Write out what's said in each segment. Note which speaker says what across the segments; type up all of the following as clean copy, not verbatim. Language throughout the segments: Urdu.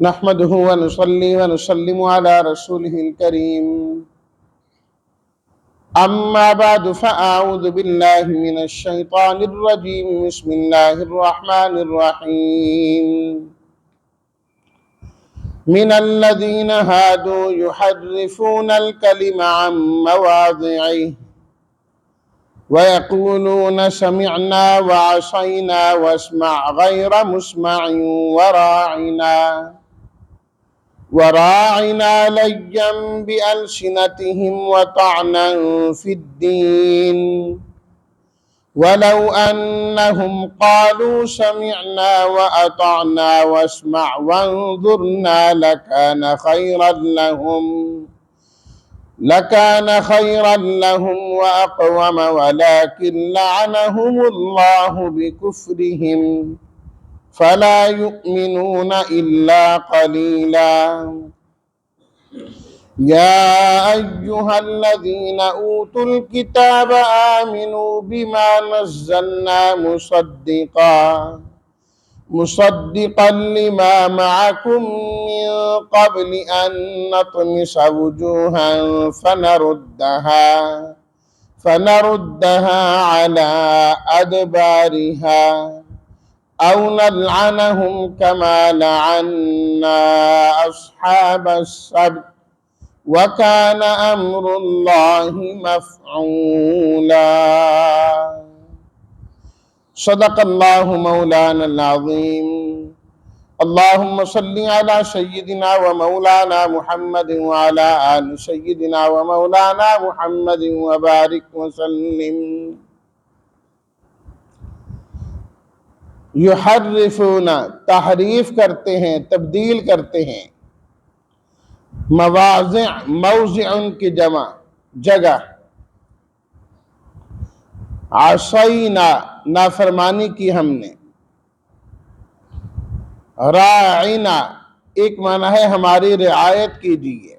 Speaker 1: نحمده ونصلي ونسلم على رسوله الكريم أما بعد فأعوذ بالله من الشيطان الرجيم بسم الله الرحمن الرحيم من الذين هادوا يحرفون الكلم عن مواضعه ويقولون سمعنا وعصينا واسمع غير مسمع وراعنا ليا بألسنتهم وطعنا في الدين ولو أنهم قالوا سمعنا وأطعنا واسمع وانظرنا لكان خيرا لهم وأقوم ولكن لعنهم الله بكفرهم فلا يؤمنون إلا قليلا يا أيها الذين أوتوا الكتاب آمنوا بما نزلنا مصدقا لما معكم من قبل أن نطمس وجوها فنردها على أدبارها أو نلعنهم كما لعنا أصحاب السبت وكان أمر الله مفعولا صدق الله مولانا العظيم اللهم صل على سيدنا ومولانا محمد وعلى آل سيدنا ومولانا محمد وبارك وسلم یحرفون تحریف کرتے ہیں، تبدیل کرتے ہیں، موضع کی جمع جگہ، عصینا نافرمانی کی ہم نے، راعنا ایک معنی ہے ہماری رعایت کیجیے،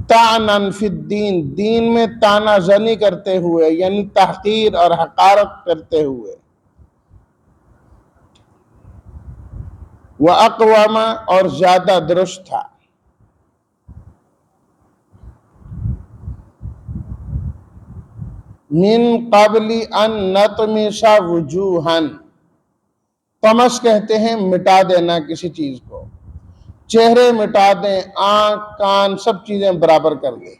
Speaker 1: طعنا فی الدین دین میں طعنہ زنی کرتے ہوئے یعنی تحقیر اور حقارت کرتے ہوئے، وَأَقْوَمَ اور زیادہ درست تھا، من قبل ان نطمس وجوہا طمس کہتے ہیں مٹا دینا کسی چیز کو، چہرے مٹا دیں، آنکھ کان سب چیزیں برابر کر دیں،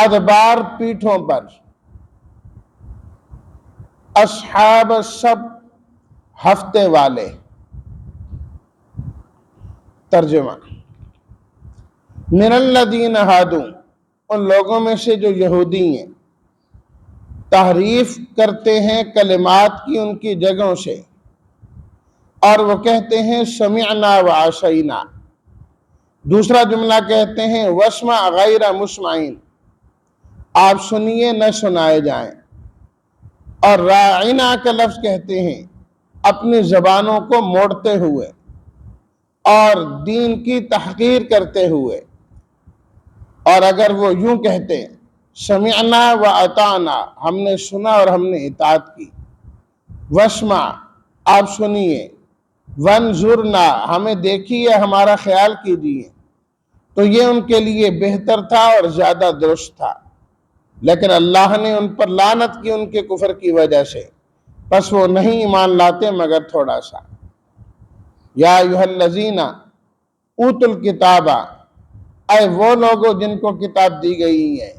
Speaker 1: ادبار پیٹھوں پر، اصحاب السبت ہفتے والے، ترجمہ من الذین ہادوا ان لوگوں میں سے جو یہودی ہیں، تحریف کرتے ہیں کلمات کی ان کی جگہوں سے، اور وہ کہتے ہیں سمعنا وعصینا، دوسرا جملہ کہتے ہیں واسمع غیر مسمعین آپ سنیے نہ سنائے جائیں، اور راعنا کا لفظ کہتے ہیں اپنی زبانوں کو موڑتے ہوئے اور دین کی تحقیر کرتے ہوئے، اور اگر وہ یوں کہتے سمعنا واطعنا ہم نے سنا اور ہم نے اطاعت کی، واسمع آپ سنیے، وانظرنا ہمیں دیکھیے ہمارا خیال کیجیے، تو یہ ان کے لیے بہتر تھا اور زیادہ درست تھا، لیکن اللہ نے ان پر لعنت کی ان کے کفر کی وجہ سے، پس وہ نہیں ایمان لاتے مگر تھوڑا سا۔ یا ایھا الذین اوتوا الکتاب اے وہ لوگوں جن کو کتاب دی گئی ہے،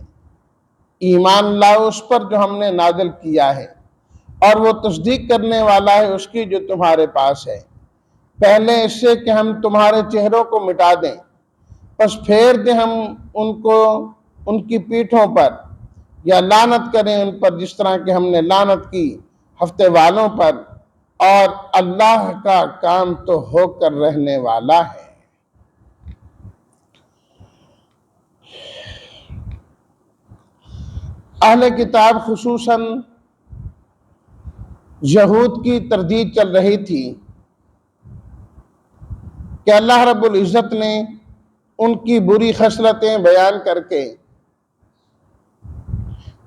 Speaker 1: ایمان لاؤ اس پر جو ہم نے نازل کیا ہے، اور وہ تصدیق کرنے والا ہے اس کی جو تمہارے پاس ہے، پہلے اس سے کہ ہم تمہارے چہروں کو مٹا دیں، پس پھیر دیں ہم ان کو ان کی پیٹھوں پر، یا لعنت کریں ان پر جس طرح کہ ہم نے لعنت کی ہفتے والوں پر، اور اللہ کا کام تو ہو کر رہنے والا ہے۔ اہل کتاب خصوصاً یہود کی تردید چل رہی تھی کہ اللہ رب العزت نے ان کی بری خصلتیں بیان کر کے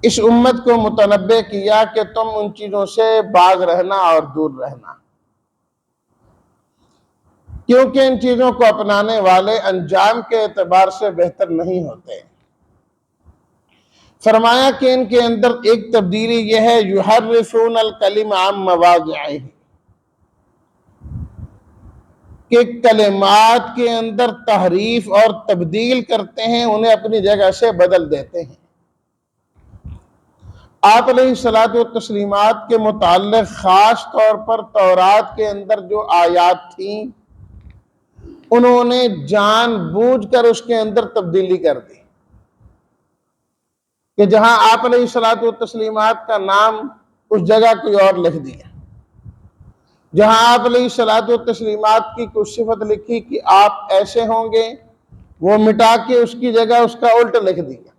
Speaker 1: اس امت کو متنبع کیا کہ تم ان چیزوں سے باز رہنا اور دور رہنا، کیونکہ ان چیزوں کو اپنانے والے انجام کے اعتبار سے بہتر نہیں ہوتے۔ فرمایا کہ ان کے اندر ایک تبدیلی یہ ہے، یحرفون الکلم عن مواضعہ، کہ کلمات کے اندر تحریف اور تبدیل کرتے ہیں، انہیں اپنی جگہ سے بدل دیتے ہیں۔ آپ علیہ الصلوۃ والتسلیمات کے متعلق خاص طور پر تورات کے اندر جو آیات تھیں، انہوں نے جان بوجھ کر اس کے اندر تبدیلی کر دی، کہ جہاں آپ علیہ الصلوۃ والتسلیمات کا نام اس جگہ کوئی اور لکھ دیا، جہاں آپ علیہ الصلوۃ والتسلیمات کی کچھ صفت لکھی کہ آپ ایسے ہوں گے، وہ مٹا کے اس کی جگہ اس کا الٹ لکھ دیا۔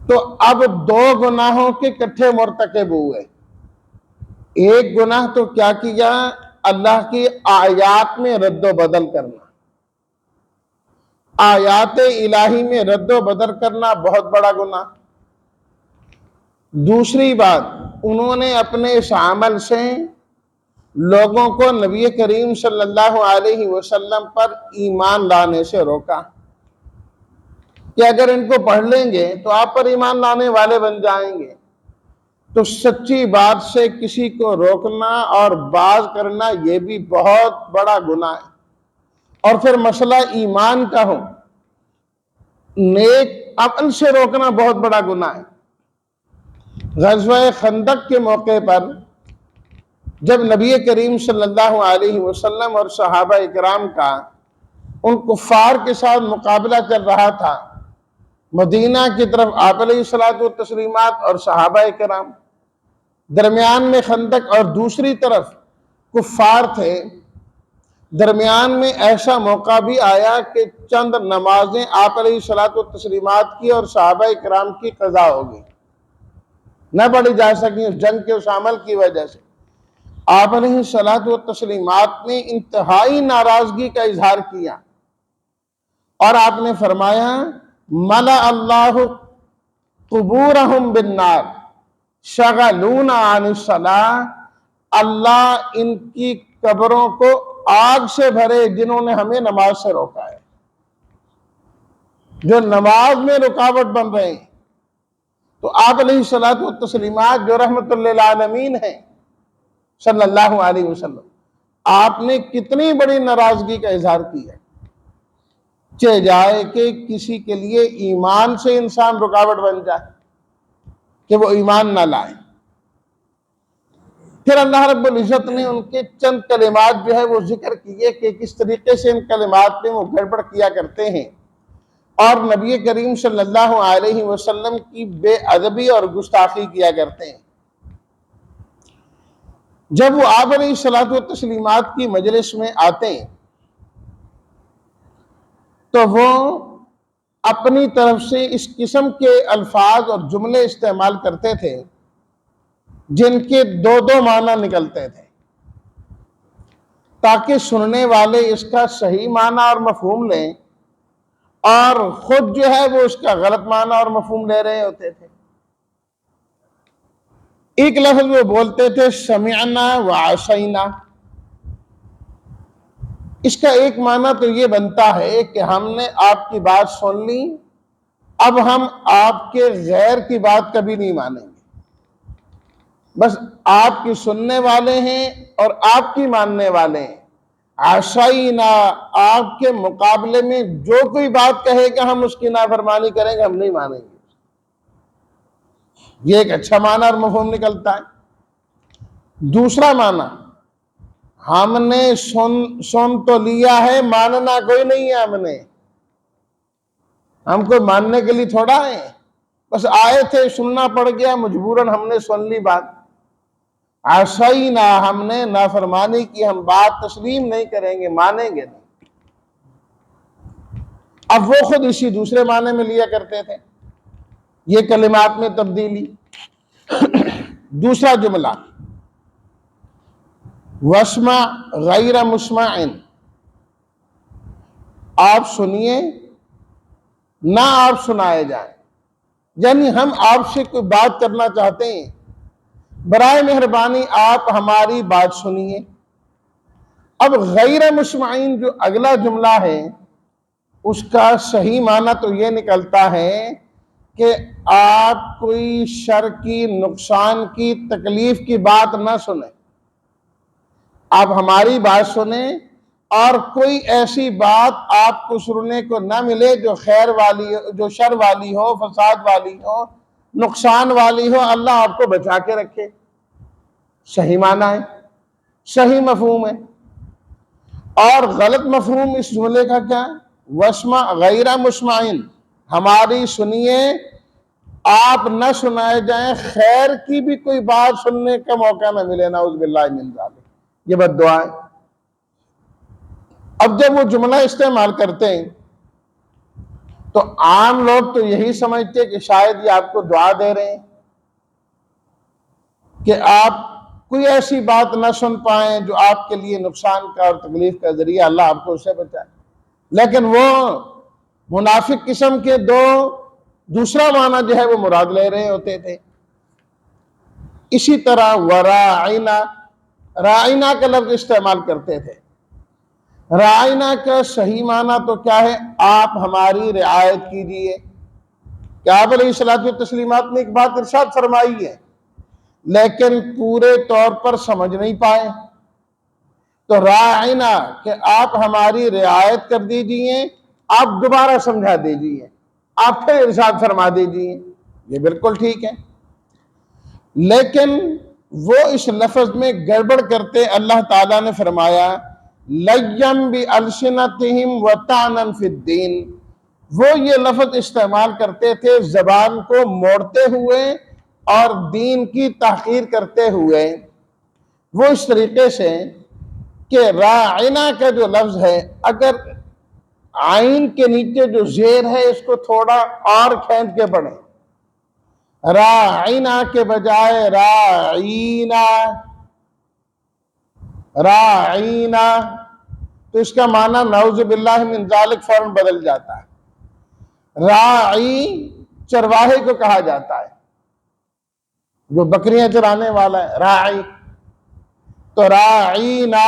Speaker 1: تو اب دو گناہوں کے اکٹھے مرتکب ہوئے۔ ایک گناہ تو کیا کیا؟ اللہ کی آیات میں رد و بدل کرنا، آیات الہی میں رد و بدل کرنا بہت بڑا گناہ۔ دوسری بات، انہوں نے اپنے اس عمل سے لوگوں کو نبی کریم صلی اللہ علیہ وسلم پر ایمان لانے سے روکا، کہ اگر ان کو پڑھ لیں گے تو آپ پر ایمان لانے والے بن جائیں گے۔ تو سچی بات سے کسی کو روکنا اور باز کرنا یہ بھی بہت بڑا گناہ ہے، اور پھر مسئلہ ایمان کا ہو، نیک عمل سے روکنا بہت بڑا گناہ ہے۔ غزوہ خندق کے موقع پر جب نبی کریم صلی اللہ علیہ وسلم اور صحابہ اکرام کا ان کفار کے ساتھ مقابلہ چل رہا تھا، مدینہ کی طرف آپ علیہ الصلوۃ والتسلیمات اور صحابہ کرام، درمیان میں خندق اور دوسری طرف کفار تھے، درمیان میں ایسا موقع بھی آیا کہ چند نمازیں آپ علیہ الصلوۃ والتسلیمات کی اور صحابہ کرام کی قضا ہو گئی، نہ پڑھی جا سکی اس جنگ کے اس عمل کی وجہ سے۔ آپ علیہ الصلوۃ والتسلیمات نے انتہائی ناراضگی کا اظہار کیا، اور آپ نے فرمایا ملأ اللہ قبورہم بالنار شغلونا عن الصلاۃ، اللہ ان کی قبروں کو آگ سے بھرے جنہوں نے ہمیں نماز سے روکا ہے، جو نماز میں رکاوٹ بن رہے ہیں۔ تو آپ علیہ الصلوۃ والتسلیمات جو رحمت للعالمین ہیں صلی اللہ علیہ وسلم، آپ نے کتنی بڑی ناراضگی کا اظہار کیا، چہ جائے کہ کسی کے لیے ایمان سے انسان رکاوٹ بن جائے کہ وہ ایمان نہ لائے۔ پھر اللہ رب العزت نے ان کے چند کلمات جو ہے وہ ذکر کیے کہ کس طریقے سے ان کلمات میں وہ گڑبڑ کیا کرتے ہیں، اور نبی کریم صلی اللہ علیہ وسلم کی بے ادبی اور گستاخی کیا کرتے ہیں۔ جب وہ آپ علیہ الصلوۃ والتسلیمات کی مجلس میں آتے ہیں تو وہ اپنی طرف سے اس قسم کے الفاظ اور جملے استعمال کرتے تھے جن کے دو دو معنی نکلتے تھے، تاکہ سننے والے اس کا صحیح معنی اور مفہوم لیں، اور خود جو ہے وہ اس کا غلط معنی اور مفہوم لے رہے ہوتے تھے۔ ایک لفظ وہ بولتے تھے سمعنا وعصینا، اس کا ایک معنی تو یہ بنتا ہے کہ ہم نے آپ کی بات سن لی، اب ہم آپ کے غیر کی بات کبھی نہیں مانیں گے، بس آپ کی سننے والے ہیں اور آپ کی ماننے والے ہیں۔ عصینا، آپ کے مقابلے میں جو کوئی بات کہے گا ہم اس کی نافرمانی کریں گے، ہم نہیں مانیں گے۔ یہ ایک اچھا معنی اور مفہوم نکلتا ہے۔ دوسرا معنی، ہم نے سن تو لیا ہے، ماننا کوئی نہیں ہے، ہم کوئی ماننے کے لیے تھوڑا ہے، بس آئے تھے، سننا پڑ گیا، مجبوراً ہم نے سن لی بات۔ عصینا، ہم نے نافرمانی کی، ہم بات تسلیم نہیں کریں گے، مانیں گے نہیں۔ اب وہ خود اسی دوسرے معنی میں لیا کرتے تھے، یہ کلمات میں تبدیلی۔ دوسرا جملہ واسمع غیر مسمع، آپ سنیے نہ آپ سنائے جائیں، یعنی ہم آپ سے کوئی بات کرنا چاہتے ہیں، برائے مہربانی آپ ہماری بات سنیے۔ اب غیر مسمعین جو اگلا جملہ ہے اس کا صحیح معنی تو یہ نکلتا ہے کہ آپ کوئی شر کی، نقصان کی، تکلیف کی بات نہ سنیں، آپ ہماری بات سنیں، اور کوئی ایسی بات آپ کو سننے کو نہ ملے جو خیر والی، جو شر والی ہو، فساد والی ہو، نقصان والی ہو، اللہ آپ کو بچا کے رکھے۔ صحیح معنی ہے، صحیح مفہوم ہے۔ اور غلط مفہوم اس جملے کا کیا؟ وسمع غیر مسمعین، ہماری سنیے، آپ نہ سنائے جائیں، خیر کی بھی کوئی بات سننے کا موقع نہ ملے، نعوذ باللہ من ذالک، یہ بد دعا ہے۔ اب جب وہ جملہ استعمال کرتے ہیں تو عام لوگ تو یہی سمجھتے کہ شاید یہ آپ کو دعا دے رہے ہیں کہ آپ کوئی ایسی بات نہ سن پائیں جو آپ کے لیے نقصان کا اور تکلیف کا ذریعہ، اللہ آپ کو اس سے بچائے۔ لیکن وہ منافق قسم کے دوسرا معنی جو ہے وہ مراد لے رہے ہوتے تھے۔ اسی طرح وراعینا، رائنا کا لفظ استعمال کرتے تھے۔ رائنا کا صحیح معنی تو کیا ہے؟ آپ ہماری رعایت کیجیے۔ کہ آپ علیہ الصلوۃ والتسلیمات نے ایک بات ارشاد فرمائی ہے لیکن پورے طور پر سمجھ نہیں پائے، تو رائنا کہ آپ ہماری رعایت کر دیجئے، آپ دوبارہ سمجھا دیجئے، آپ پھر ارشاد فرما دیجئے، یہ بالکل ٹھیک ہے۔ لیکن وہ اس لفظ میں گڑبڑ کرتے اللہ تعالیٰ نے فرمایا لَيَّمْ بِأَلْسِنَتِهِمْ وَطَعْنًا فِي الدِّينِ، وہ یہ لفظ استعمال کرتے تھے زبان کو موڑتے ہوئے اور دین کی تحقیر کرتے ہوئے، وہ اس طریقے سے کہ راعنا کا جو لفظ ہے، اگر عین کے نیچے جو زیر ہے اس کو تھوڑا اور کھینچ کے پڑھیں، راعنا کے بجائے راعینا، راعینا، تو اس کا معنی نعوذ باللہ من ذالک فوراً بدل جاتا ہے۔ راعی چرواہے کو کہا جاتا ہے، جو بکریاں چرانے والا ہے راعی، تو راعینا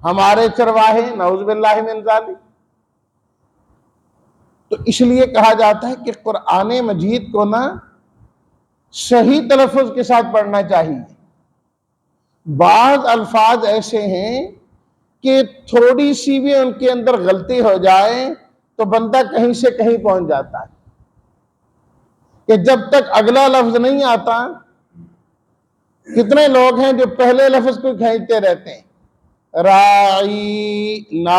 Speaker 1: ہمارے چرواہے، نعوذ باللہ من ذالک۔ تو اس لیے کہا جاتا ہے کہ قرآن مجید کو نا صحیح تلفظ کے ساتھ پڑھنا چاہیے۔ بعض الفاظ ایسے ہیں کہ تھوڑی سی بھی ان کے اندر غلطی ہو جائے تو بندہ کہیں سے کہیں پہنچ جاتا ہے، کہ جب تک اگلا لفظ نہیں آتا، کتنے لوگ ہیں جو پہلے لفظ کو کھینچتے رہتے ہیں، راعینا،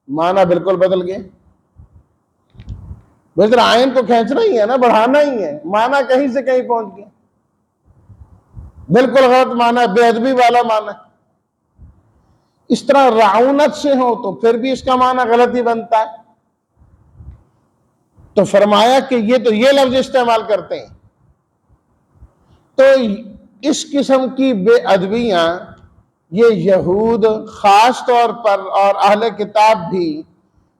Speaker 1: معنی بالکل بدل گئے۔ بس آئین کو کھینچنا ہی ہے نا، بڑھانا ہی ہے، معنی کہیں سے کہیں پہنچ گیا، بالکل غلط معنی، بے ادبی والا معنی۔ اس طرح رعونت سے ہو تو پھر بھی اس کا معنی غلط ہی بنتا ہے۔ تو فرمایا کہ یہ لفظ استعمال کرتے ہیں، تو اس قسم کی بے ادبیاں یہ یہود خاص طور پر اور اہل کتاب بھی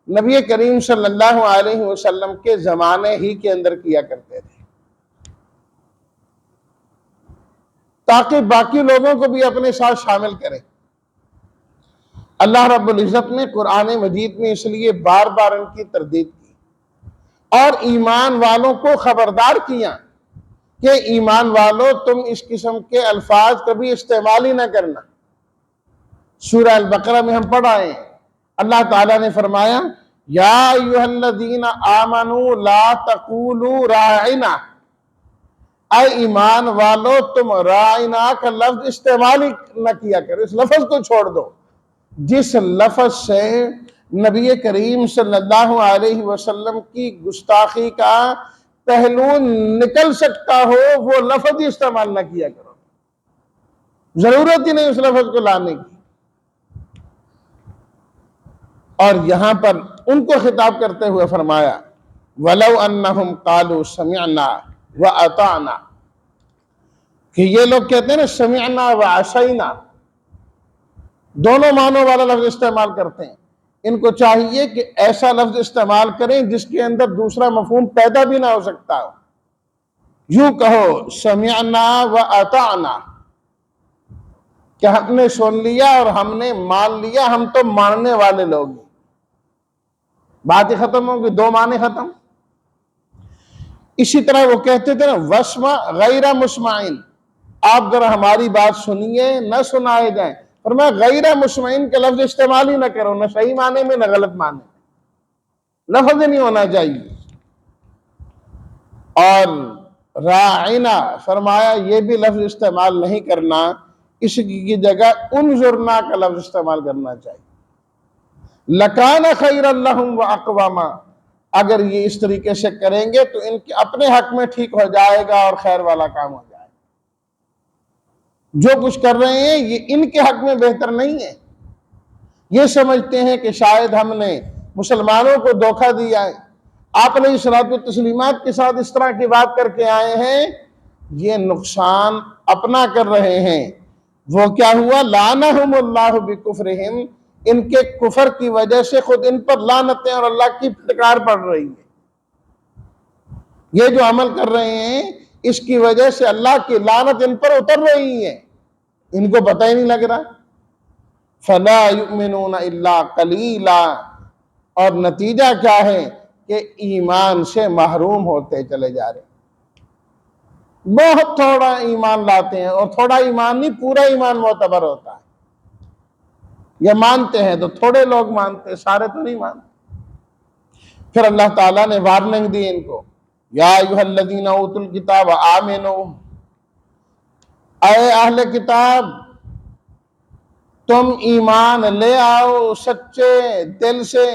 Speaker 1: نبی کریم صلی اللہ علیہ وسلم کے زمانے ہی کے اندر کیا کرتے تھے، تاکہ باقی لوگوں کو بھی اپنے ساتھ شامل کریں۔ اللہ رب العزت نے قرآن مجید میں اس لیے بار بار ان کی تردید کی اور ایمان والوں کو خبردار کیا کہ ایمان والو تم اس قسم کے الفاظ کبھی استعمال ہی نہ کرنا۔ سورہ البقرہ میں ہم پڑھ آئے ہیں، اللہ تعالیٰ نے فرمایا یا ایھا الذین آمنوا لا تقولوا راعنا، اے ایمان والو تم راعنا کا لفظ استعمال ہی نہ کیا کرو، اس لفظ کو چھوڑ دو جس لفظ سے نبی کریم صلی اللہ علیہ وسلم کی گستاخی کا پہلو نکل سکتا ہو، وہ لفظ ہی استعمال نہ کیا کرو، ضرورت ہی نہیں اس لفظ کو لانے کی۔ اور یہاں پر ان کو خطاب کرتے ہوئے فرمایا وَلَوْ أَنَّهُمْ قَالُوا سَمِعْنَا وَأَطَعْنَا، کہ یہ لوگ کہتے ہیں نا سمعنا وعصینا، دونوں معنوں والا لفظ استعمال کرتے ہیں، ان کو چاہیے کہ ایسا لفظ استعمال کریں جس کے اندر دوسرا مفہوم پیدا بھی نہ ہو سکتا ہو. یوں کہو سمعنا و اطعنا، کہ ہم نے سن لیا اور ہم نے مان لیا، ہم تو ماننے والے لوگ ہیں. بات ہی ختم ہوگی، دو معنی ختم. اسی طرح وہ کہتے تھے نا واسمع غیر مسمعین، آپ ذرا ہماری بات سنیے نہ سنائے جائیں. فرمایا غیر مسمعین کا لفظ استعمال ہی نہ کرو، نہ صحیح معنی میں نہ غلط معنی میں، لفظ نہیں ہونا چاہیے. اور راعنا، فرمایا یہ بھی لفظ استعمال نہیں کرنا، اس کی جگہ انظرنا کا لفظ استعمال کرنا چاہیے. لکان خیر لہم واقواما، اگر یہ اس طریقے سے کریں گے تو ان کے اپنے حق میں ٹھیک ہو جائے گا اور خیر والا کام ہو جائے گا. جو کچھ کر رہے ہیں یہ ان کے حق میں بہتر نہیں ہے. یہ سمجھتے ہیں کہ شاید ہم نے مسلمانوں کو دھوکہ دیا ہے، آپ علیہ الصلوۃ والتسلیمات کے ساتھ اس طرح کی بات کر کے آئے ہیں، یہ نقصان اپنا کر رہے ہیں. وہ کیا ہوا؟ لعنہم اللہ بکفرہم، ان کے کفر کی وجہ سے خود ان پر لعنتیں اور اللہ کی پھٹکار پڑ رہی ہے. یہ جو عمل کر رہے ہیں اس کی وجہ سے اللہ کی لعنت ان پر اتر رہی ہے، ان کو پتہ ہی نہیں لگ رہا. فلا یؤمنون الا قلیلا، اور نتیجہ کیا ہے کہ ایمان سے محروم ہوتے چلے جا رہے ہیں. بہت تھوڑا ایمان لاتے ہیں، اور تھوڑا ایمان نہیں پورا ایمان معتبر ہوتا ہے. یہ مانتے ہیں تو تھوڑے لوگ مانتے، سارے تو نہیں مانتے. پھر اللہ تعالیٰ نے وارننگ دی ان کو، یا ایھا الذین اوتوا الکتاب آمنوا، اے اہل کتاب تم ایمان لے آؤ سچے دل سے،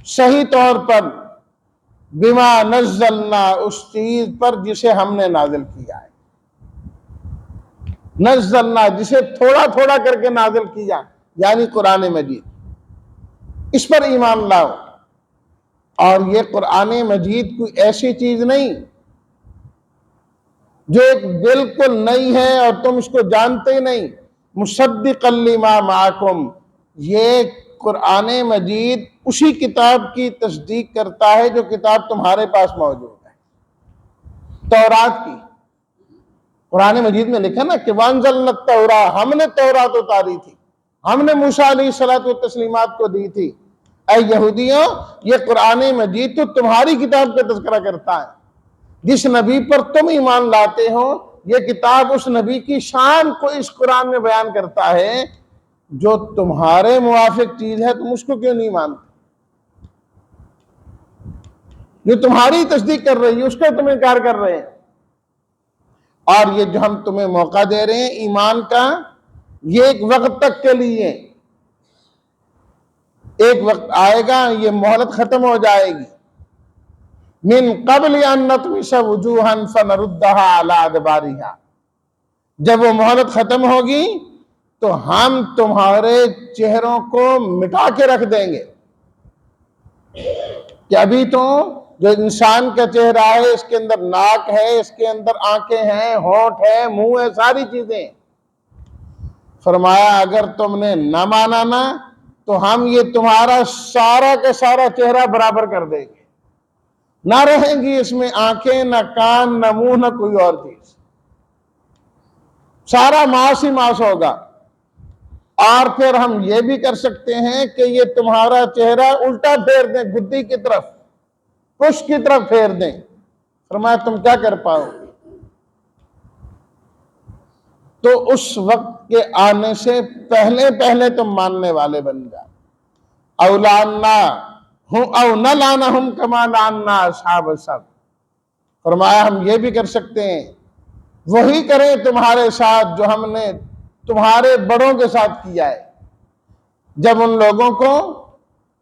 Speaker 1: صحیح طور پر، بما نزلنا، اس چیز پر جسے ہم نے نازل کیا ہے. نزلنا جسے تھوڑا تھوڑا کر کے نازل کیا، یعنی قرآن مجید، اس پر ایمان لاؤ. اور یہ قرآن مجید کوئی ایسی چیز نہیں جو ایک بالکل نئی ہے اور تم اس کو جانتے ہی نہیں. مصدقا لما معکم، یہ قرآن مجید اسی کتاب کی تصدیق کرتا ہے جو کتاب تمہارے پاس موجود ہے، تورات کی. قرآن مجید میں لکھا نا کہ وانزلنا التوراۃ، ہم نے تورات اتاری تھی، ہم نے موسیٰ علیہ الصلوۃ والتسلیمات کو دی تھی. اے یہودیوں، یہ قرآن مجید تو تمہاری کتاب کا تذکرہ کرتا ہے. جس نبی پر تم ایمان لاتے ہو یہ کتاب اس نبی کی شان کو اس قرآن میں بیان کرتا ہے. جو تمہارے موافق چیز ہے تم اس کو کیوں نہیں مانتے؟ جو تمہاری تصدیق کر رہی ہے اس کو تم انکار کر رہے ہیں. اور یہ جو ہم تمہیں موقع دے رہے ہیں ایمان کا، یہ ایک وقت تک کے لیے، ایک وقت آئے گا یہ مہلت ختم ہو جائے گی. من قبل ان نطمس وجوہا فنردها علی ادبارها، جب وہ مہلت ختم ہوگی تو ہم تمہارے چہروں کو مٹا کے رکھ دیں گے. کہ ابھی تو جو انسان کا چہرہ ہے اس کے اندر ناک ہے، اس کے اندر آنکھیں ہیں، ہونٹ ہے، منہ ہے، ساری چیزیں. فرمایا اگر تم نے نہ مانا نا تو ہم یہ تمہارا سارا کا سارا چہرہ برابر کر دیں گے. نہ رہیں گی اس میں آنکھیں، نہ کان، نہ منہ، نہ کوئی اور چیز، سارا ماس ہی ماس ہوگا. اور پھر ہم یہ بھی کر سکتے ہیں کہ یہ تمہارا چہرہ الٹا پھیر دیں، گدی کی طرف، پشت کی طرف پھیر دیں. فرمایا تم کیا کر پاؤ؟ تو اس وقت کے آنے سے پہلے پہلے تم ماننے والے بن جاؤ. اولانا او نہ لانا ہم کما لانا اصحاب السبت. فرمایا ہم یہ بھی کر سکتے ہیں، وہی کریں تمہارے ساتھ جو ہم نے تمہارے بڑوں کے ساتھ کیا ہے. جب ان لوگوں کو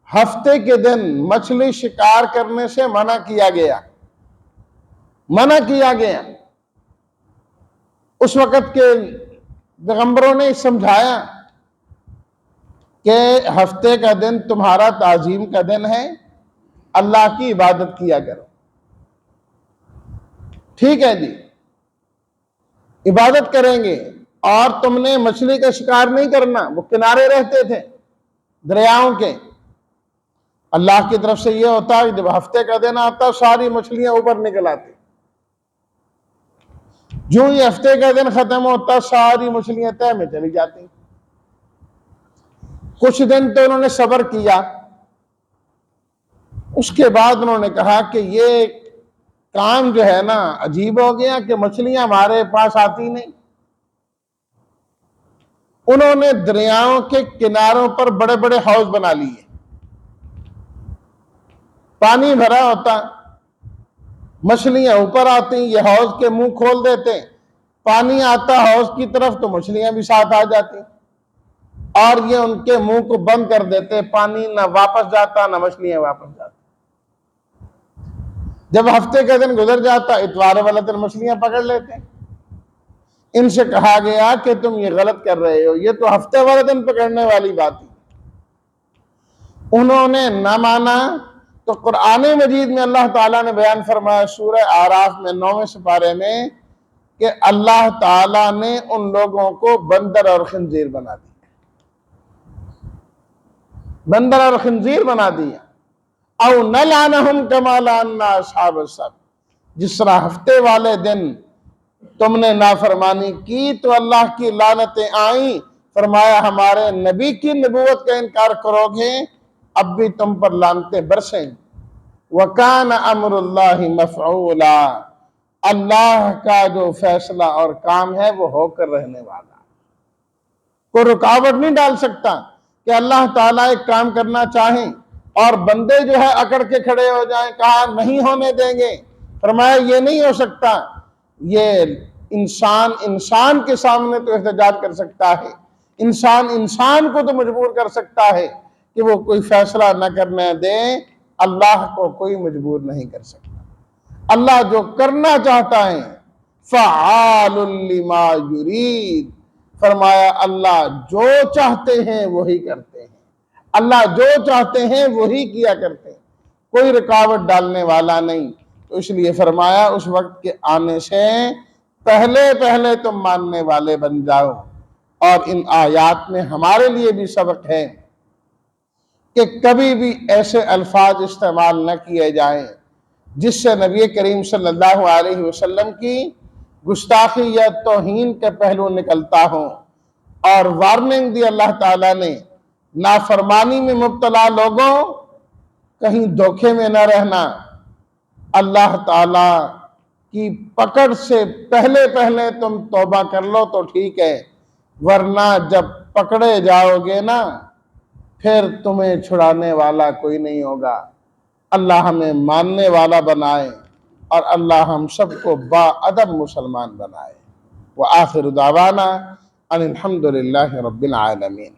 Speaker 1: ہفتے کے دن مچھلی شکار کرنے سے منع کیا گیا، اس وقت کے پیغمبروں نے سمجھایا کہ ہفتے کا دن تمہارا تعظیم کا دن ہے، اللہ کی عبادت کیا کرو. ٹھیک ہے جی، عبادت کریں گے، اور تم نے مچھلی کا شکار نہیں کرنا. وہ کنارے رہتے تھے، دریاؤں کے، اللہ کی طرف سے یہ ہوتا ہے جب ہفتے کا دن آتا ساری مچھلیاں اوپر نکل آتی، جو ہی ہفتے کا دن ختم ہوتا ساری مچھلیاں تہہ میں چلی جاتی۔ کچھ دن تو انہوں نے صبر کیا، اس کے بعد انہوں نے کہا کہ یہ کام جو ہے نا عجیب ہو گیا کہ مچھلیاں ہمارے پاس آتی نہیں۔ انہوں نے دریاؤں کے کناروں پر بڑے بڑے حوض بنا لیے، پانی بھرا ہوتا، مچھلیاں اوپر آتی، یہ حوض کے منہ کھول دیتے، پانی آتا حوض کی طرف تو مچھلیاں بھی ساتھ آ جاتی، اور یہ ان کے منہ کو بند کر دیتے، پانی نہ واپس جاتا نہ مچھلیاں واپس جاتی۔ جب ہفتے کا دن گزر جاتا اتوار والا دن مچھلیاں پکڑ لیتے۔ ان سے کہا گیا کہ تم یہ غلط کر رہے ہو، یہ تو ہفتے والے دن پکڑنے والی بات ہے۔ انہوں نے نہ مانا، تو قرآن مجید میں اللہ تعالیٰ نے بیان فرمایا سورہ اعراف میں 9ویں سپارے میں کہ اللہ تعالیٰ نے ان لوگوں کو بندر اور خنزیر بنا دیا، بندر اور خنزیر بنا دیا۔ او نلعنہم کما لعنا اصحاب السبت، جس طرح ہفتے والے دن تم نے نافرمانی کی تو اللہ کی لعنتیں آئیں، فرمایا ہمارے نبی کی نبوت کا انکار کرو گے اب بھی تم پر لعنتیں برسیں۔ وَكَانَ أَمْرُ اللَّهِ مَفْعُولًا، اللہ کا جو فیصلہ اور کام ہے وہ ہو کر رہنے والا، کوئی رکاوٹ نہیں ڈال سکتا کہ اللہ تعالیٰ ایک کام کرنا چاہیں اور بندے جو ہے اکڑ کے کھڑے ہو جائیں، کہا نہیں ہونے دیں گے، فرمایا یہ نہیں ہو سکتا۔ یہ انسان کے سامنے تو احتجاج کر سکتا ہے، انسان کو تو مجبور کر سکتا ہے کہ وہ کوئی فیصلہ نہ کرنے دے، اللہ کو کوئی مجبور نہیں کر سکتا۔ اللہ جو کرنا چاہتا ہے فعال لما یرید، فرمایا اللہ جو چاہتے ہیں وہی کرتے ہیں، اللہ جو چاہتے ہیں وہی کیا کرتے ہیں، کوئی رکاوٹ ڈالنے والا نہیں۔ تو اس لیے فرمایا اس وقت کے آنے سے پہلے تم ماننے والے بن جاؤ۔ اور ان آیات میں ہمارے لیے بھی سبق ہے کہ کبھی بھی ایسے الفاظ استعمال نہ کیے جائیں جس سے نبی کریم صلی اللہ علیہ وسلم کی گستاخی یا توہین کے پہلو نکلتا ہوں۔ اور وارننگ دی اللہ تعالیٰ نے، نافرمانی میں مبتلا لوگوں کہیں دھوکے میں نہ رہنا، اللہ تعالیٰ کی پکڑ سے پہلے تم توبہ کر لو تو ٹھیک ہے، ورنہ جب پکڑے جاؤ گے نا پھر تمہیں چھڑانے والا کوئی نہیں ہوگا۔ اللہ ہمیں ماننے والا بنائے اور اللہ ہم سب کو با ادب مسلمان بنائے۔ وآخر دعوانا ان الحمد للہ رب العالمین۔